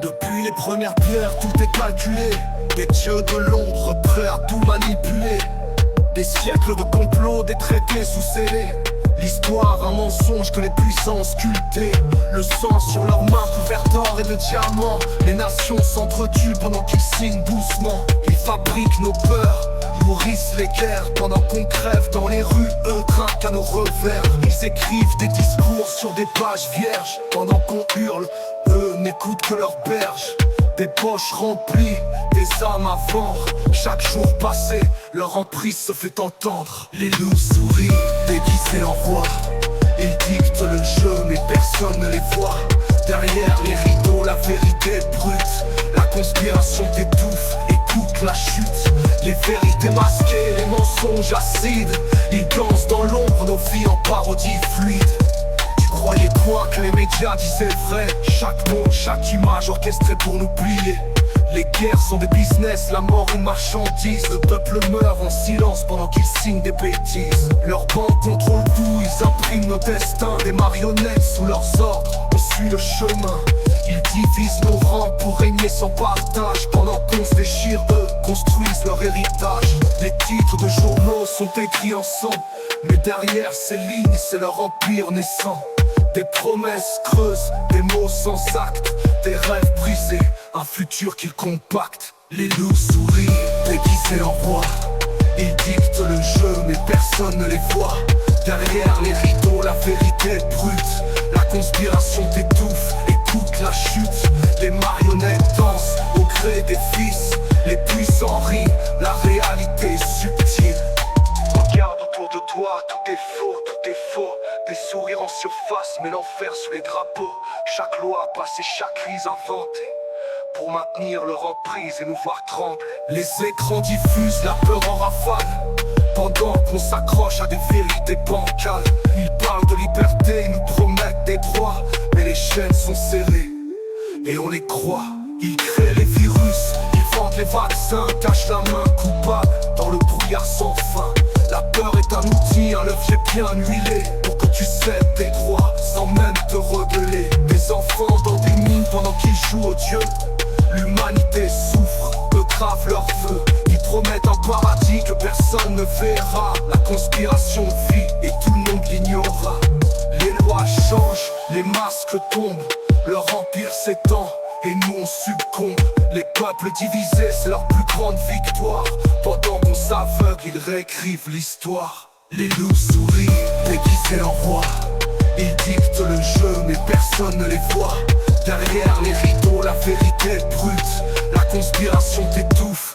Depuis les premières pierres, tout est calculé. Des dieux de l'ombre prêts à tout manipuler. Des siècles de complots, des traités sous scellés. L'histoire, un mensonge que les puissants sculptés. Le sang sur leurs mains couvert d'or et de diamants. Les nations s'entretuent pendant qu'ils signent doucement. Ils fabriquent nos peurs, nourrissent les guerres. Pendant qu'on crève dans les rues, eux trinquent à nos revers. Ils écrivent des discours sur des pages vierges. Pendant qu'on hurle, eux n'écoutent que leurs berges. Des poches remplies, des âmes à vendre. Chaque jour passé, leur emprise se fait entendre. Les loups sourient, déguisés en roi. Ils dictent le jeu, mais personne ne les voit. Derrière les rideaux, la vérité est brute. La conspiration t'étouffe, écoute la chute. Les vérités masquées, les mensonges acides. Ils dansent dans l'ombre, nos vies en parodie fluide. Croyez quoi que les médias disaient vrai? Chaque mot, chaque image orchestrée pour nous plier. Les guerres sont des business, la mort une marchandise. Le peuple meurt en silence pendant qu'ils signent des bêtises. Leurs banques contrôlent tout, ils impriment nos destins. Des marionnettes sous leurs ordres, on suit le chemin. Ils divisent nos rangs pour régner sans partage. Pendant qu'on se déchire, eux construisent leur héritage. Les titres de journaux sont écrits en sang, mais derrière ces lignes, c'est leur empire naissant. Des promesses creuses, des mots sans acte. Des rêves brisés, un futur qu'ils compactent. Les loups sourient, déguisés en roi. Ils dictent le jeu, mais personne ne les voit. Derrière les rideaux, la vérité est brute. La conspiration t'étouffe, écoute la chute. Les marionnettes dansent au gré des fils. Les puissants rient, la réalité est subtile. Regarde autour de toi, tout est faux, tout est faux. Des sourires en surface, mais l'enfer sous les drapeaux. Chaque loi passée, chaque crise inventée pour maintenir leur emprise et nous voir trembler. Les écrans diffusent la peur en rafale, pendant qu'on s'accroche à des vérités bancales. Ils parlent de liberté, ils nous promettent des droits, mais les chaînes sont serrées et on les croit. Ils créent les virus, ils vendent les vaccins, cachent la main coupable dans le brouillard sans fin. La peur est un outil, un levier bien huilé pour que tu cèdes tes droits sans même te rebeller. Des enfants dans des mines pendant qu'ils jouent aux dieux. L'humanité souffre, eux gravent leurs vœux. Ils promettent un paradis que personne ne verra. La conspiration vit et tout le monde l'ignora. Les lois changent, les masques tombent, leur empire s'étend et nous on succombe. Les peuples divisés, c'est leur plus grande victoire. Pendant qu'on s'aveugle, ils réécrivent l'histoire. Les loups sourient, déguisés en roi. Ils dictent le jeu, mais personne ne les voit. Derrière les rideaux, la vérité est brute. La conspiration t'étouffe,